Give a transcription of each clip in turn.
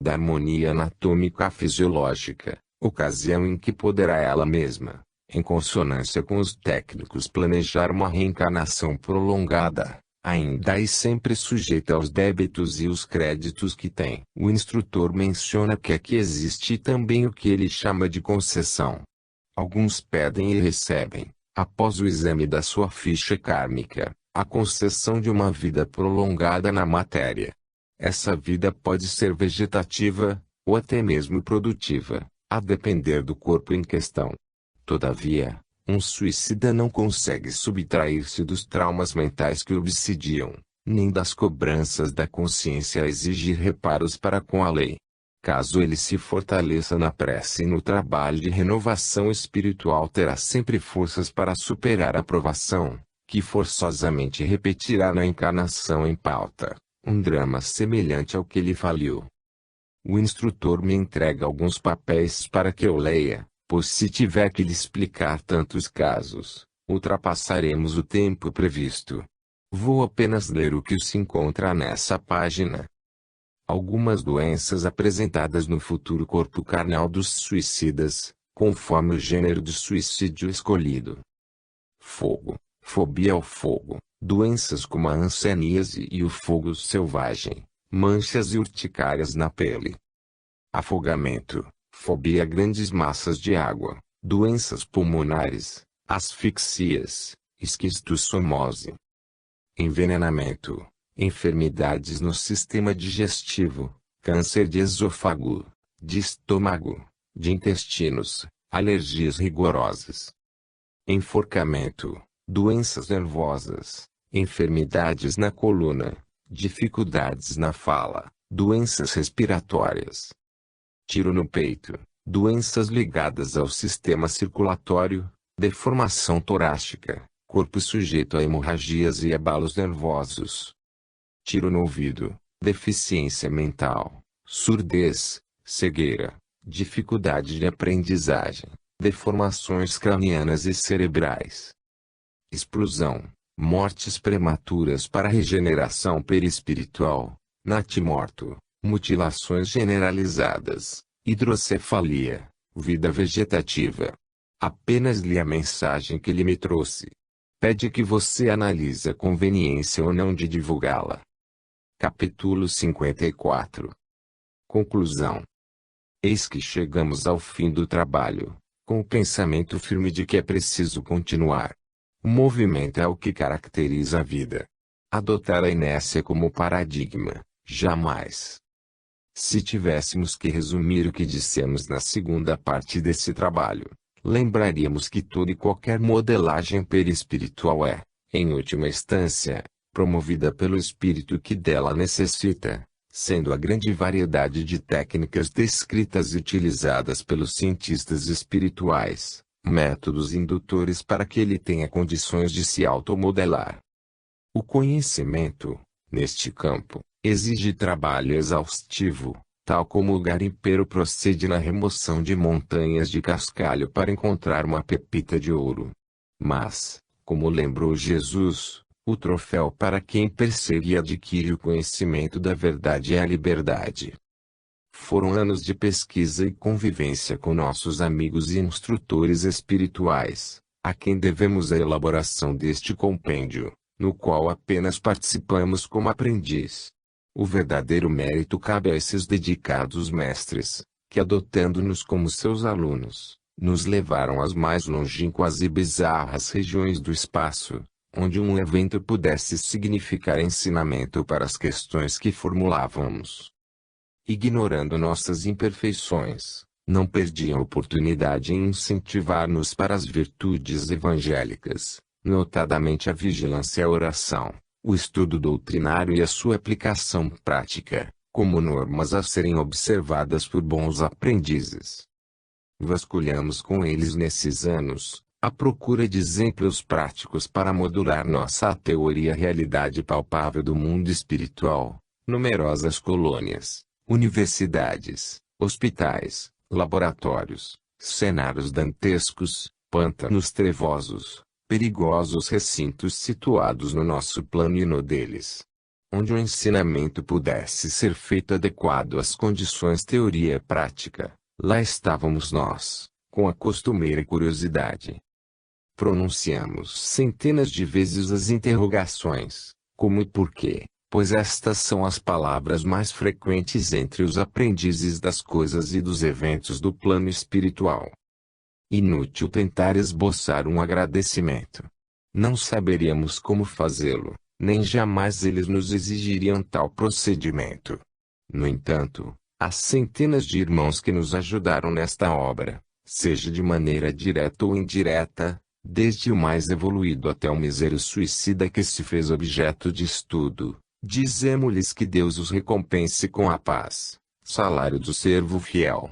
da harmonia anatômica fisiológica, ocasião em que poderá ela mesma, em consonância com os técnicos, planejar uma reencarnação prolongada, ainda e sempre sujeita aos débitos e os créditos que tem. O instrutor menciona que aqui existe também o que ele chama de concessão. Alguns pedem e recebem, após o exame da sua ficha kármica, a concessão de uma vida prolongada na matéria. Essa vida pode ser vegetativa, ou até mesmo produtiva, a depender do corpo em questão. Todavia, um suicida não consegue subtrair-se dos traumas mentais que o obsidiam, nem das cobranças da consciência a exigir reparos para com a lei. Caso ele se fortaleça na prece e no trabalho de renovação espiritual, terá sempre forças para superar a provação, que forçosamente repetirá na encarnação em pauta, um drama semelhante ao que lhe faliu. O instrutor me entrega alguns papéis para que eu leia, pois se tiver que lhe explicar tantos casos, ultrapassaremos o tempo previsto. Vou apenas ler o que se encontra nessa página. Algumas doenças apresentadas no futuro corpo carnal dos suicidas, conforme o gênero de suicídio escolhido. Fogo, fobia ao fogo, doenças como a hanseníase e o fogo selvagem, manchas e urticárias na pele. Afogamento, fobia a grandes massas de água, doenças pulmonares, asfixias, esquistossomose. Envenenamento, enfermidades no sistema digestivo, câncer de esôfago, de estômago, de intestinos, alergias rigorosas. Enforcamento, doenças nervosas, enfermidades na coluna, dificuldades na fala, doenças respiratórias. Tiro no peito, doenças ligadas ao sistema circulatório, deformação torácica, corpo sujeito a hemorragias e abalos nervosos. Tiro no ouvido, deficiência mental, surdez, cegueira, dificuldade de aprendizagem, deformações cranianas e cerebrais. Explosão, mortes prematuras para regeneração perispiritual, natimorto, mutilações generalizadas, hidrocefalia, vida vegetativa. Apenas li a mensagem que ele me trouxe. Pede que você analise a conveniência ou não de divulgá-la. Capítulo 54. Conclusão. Eis que chegamos ao fim do trabalho, com o pensamento firme de que é preciso continuar. O movimento é o que caracteriza a vida. Adotar a inércia como paradigma, jamais. Se tivéssemos que resumir o que dissemos na segunda parte desse trabalho, lembraríamos que toda e qualquer modelagem perispiritual é, em última instância, promovida pelo espírito que dela necessita, sendo a grande variedade de técnicas descritas e utilizadas pelos cientistas espirituais, métodos indutores para que ele tenha condições de se automodelar. O conhecimento, neste campo, exige trabalho exaustivo, tal como o garimpeiro procede na remoção de montanhas de cascalho para encontrar uma pepita de ouro. Mas, como lembrou Jesus, o troféu para quem persegue e adquire o conhecimento da verdade é a liberdade. Foram anos de pesquisa e convivência com nossos amigos e instrutores espirituais, a quem devemos a elaboração deste compêndio, no qual apenas participamos como aprendiz. O verdadeiro mérito cabe a esses dedicados mestres, que adotando-nos como seus alunos, nos levaram às mais longínquas e bizarras regiões do espaço, onde um evento pudesse significar ensinamento para as questões que formulávamos. Ignorando nossas imperfeições, não perdiam oportunidade em incentivar-nos para as virtudes evangélicas, notadamente a vigilância e a oração, o estudo doutrinário e a sua aplicação prática, como normas a serem observadas por bons aprendizes. Vasculhamos com eles nesses anos, à procura de exemplos práticos para modular nossa teoria realidade palpável do mundo espiritual, numerosas colônias, universidades, hospitais, laboratórios, cenários dantescos, pântanos trevosos, perigosos recintos situados no nosso plano e no deles. onde o ensinamento pudesse ser feito adequado às condições teoria e prática, lá estávamos nós, com a costumeira curiosidade. Pronunciamos centenas de vezes as interrogações, como e por quê, pois estas são as palavras mais frequentes entre os aprendizes das coisas e dos eventos do plano espiritual. Inútil tentar esboçar um agradecimento. Não saberíamos como fazê-lo, nem jamais eles nos exigiriam tal procedimento. No entanto, há centenas de irmãos que nos ajudaram nesta obra, seja de maneira direta ou indireta, desde o mais evoluído até o misério suicida que se fez objeto de estudo. Dizemos-lhes que Deus os recompense com a paz, salário do servo fiel.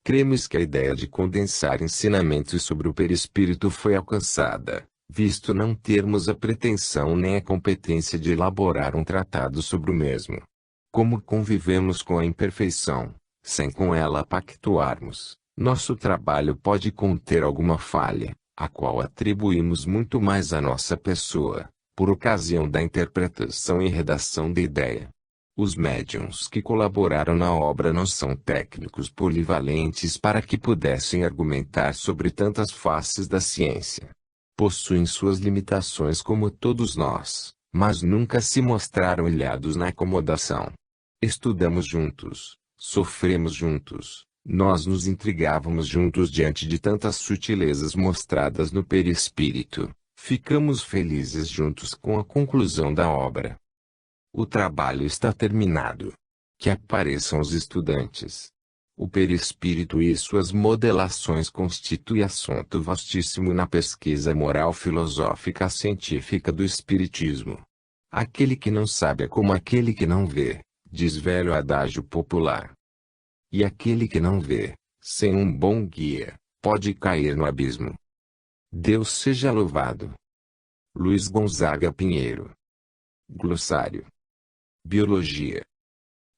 Cremos que a ideia de condensar ensinamentos sobre o perispírito foi alcançada, visto não termos a pretensão nem a competência de elaborar um tratado sobre o mesmo. Como convivemos com a imperfeição, sem com ela pactuarmos, nosso trabalho pode conter alguma falha, a qual atribuímos muito mais à nossa pessoa, por ocasião da interpretação e redação da ideia. Os médiuns que colaboraram na obra não são técnicos polivalentes para que pudessem argumentar sobre tantas faces da ciência. Possuem suas limitações como todos nós, mas nunca se mostraram ilhados na acomodação. Estudamos juntos, sofremos juntos, nós nos intrigávamos juntos diante de tantas sutilezas mostradas no perispírito, ficamos felizes juntos com a conclusão da obra. O trabalho está terminado. Que apareçam os estudantes. O perispírito e suas modelações constituem assunto vastíssimo na pesquisa moral filosófica científica do espiritismo. Aquele que não sabe é como aquele que não vê, diz velho adágio popular. E aquele que não vê, sem um bom guia, pode cair no abismo. Deus seja louvado. Luiz Gonzaga Pinheiro. Glossário. Biologia.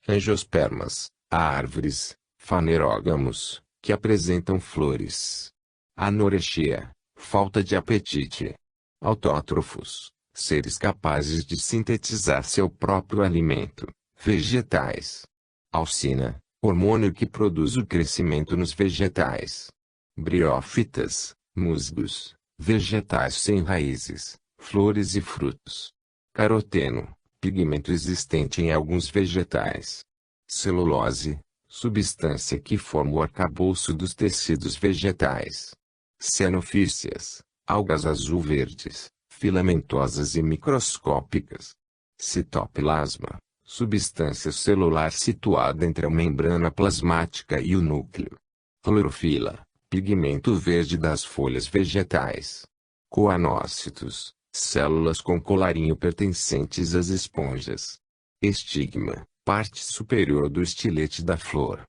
Angiospermas, árvores, fanerógamos, que apresentam flores. Anorexia, falta de apetite. Autótrofos, seres capazes de sintetizar seu próprio alimento. Vegetais. Alcina, hormônio que produz o crescimento nos vegetais. Briófitas, musgos, vegetais sem raízes, flores e frutos. Caroteno, pigmento existente em alguns vegetais. Celulose, substância que forma o arcabouço dos tecidos vegetais. Cenofícias, algas azul-verdes, filamentosas e microscópicas. Citoplasma, substância celular situada entre a membrana plasmática e o núcleo. Clorofila, pigmento verde das folhas vegetais. Coanócitos, células com colarinho pertencentes às esponjas. Estigma, parte superior do estilete da flor.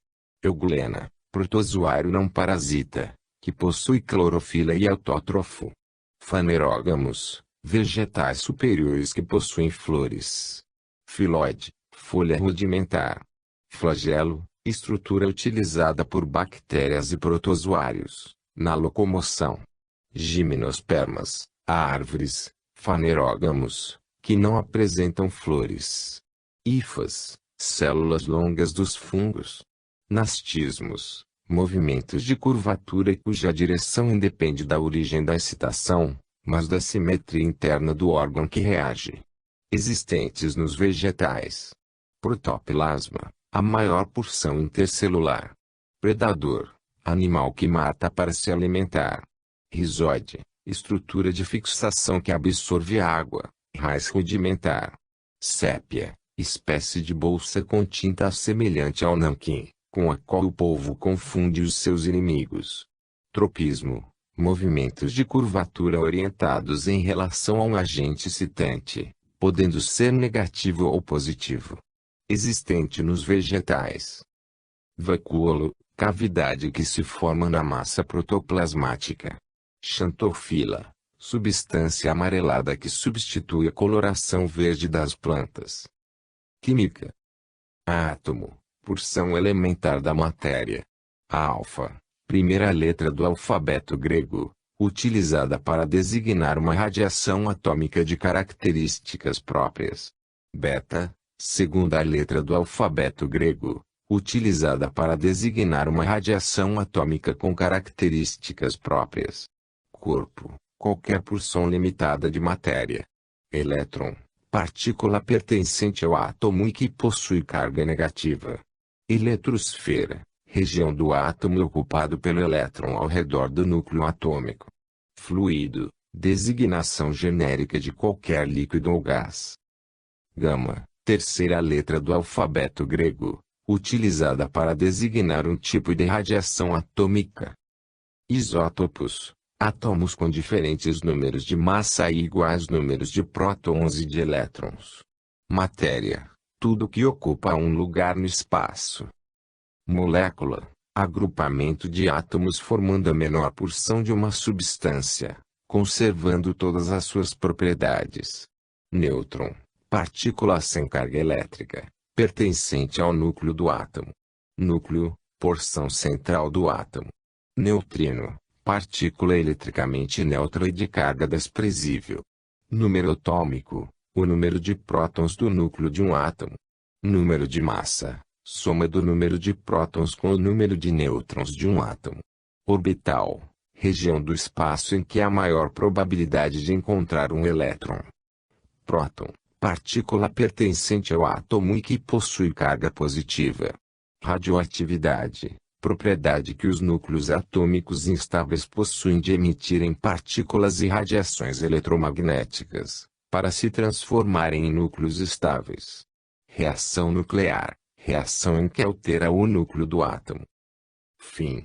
Eugulena, protozoário não parasita, que possui clorofila e autótrofo. Fanerógamos, vegetais superiores que possuem flores. Filóide, folha rudimentar. Flagelo, estrutura utilizada por bactérias e protozoários, na locomoção. Gimnospermas, árvores, fanerógamos, que não apresentam flores. Hifas, células longas dos fungos. Nastismos, movimentos de curvatura cuja direção independe da origem da excitação, mas da simetria interna do órgão que reage. Existentes nos vegetais. Protoplasma, a maior porção intercelular. Predador, animal que mata para se alimentar. Rizóide, estrutura de fixação que absorve água, raiz rudimentar. Sépia, espécie de bolsa com tinta semelhante ao nanquim, com a qual o povo confunde os seus inimigos. Tropismo, movimentos de curvatura orientados em relação a um agente excitante, podendo ser negativo ou positivo. Existente nos vegetais. Vacúolo, cavidade que se forma na massa protoplasmática. Xantofila, substância amarelada que substitui a coloração verde das plantas. Química. Átomo, porção elementar da matéria. Alfa, primeira letra do alfabeto grego, utilizada para designar uma radiação atômica de características próprias. Beta, segunda letra do alfabeto grego, utilizada para designar uma radiação atômica com características próprias. Corpo, qualquer porção limitada de matéria. Elétron, partícula pertencente ao átomo e que possui carga negativa. Eletrosfera, região do átomo ocupado pelo elétron ao redor do núcleo atômico. Fluido, designação genérica de qualquer líquido ou gás. Gama, terceira letra do alfabeto grego, utilizada para designar um tipo de radiação atômica. Isótopos, átomos com diferentes números de massa e iguais números de prótons e de elétrons. Matéria, tudo que ocupa um lugar no espaço. Molécula, agrupamento de átomos formando a menor porção de uma substância, conservando todas as suas propriedades. Nêutron, partícula sem carga elétrica, pertencente ao núcleo do átomo. Núcleo, porção central do átomo. Neutrino, partícula eletricamente neutra e de carga desprezível. Número atômico, o número de prótons do núcleo de um átomo. Número de massa, soma do número de prótons com o número de nêutrons de um átomo. Orbital, região do espaço em que há maior probabilidade de encontrar um elétron. Próton, partícula pertencente ao átomo e que possui carga positiva. Radioatividade, propriedade que os núcleos atômicos instáveis possuem de emitirem partículas e radiações eletromagnéticas, para se transformarem em núcleos estáveis. Reação nuclear, reação em que altera o núcleo do átomo. Fim.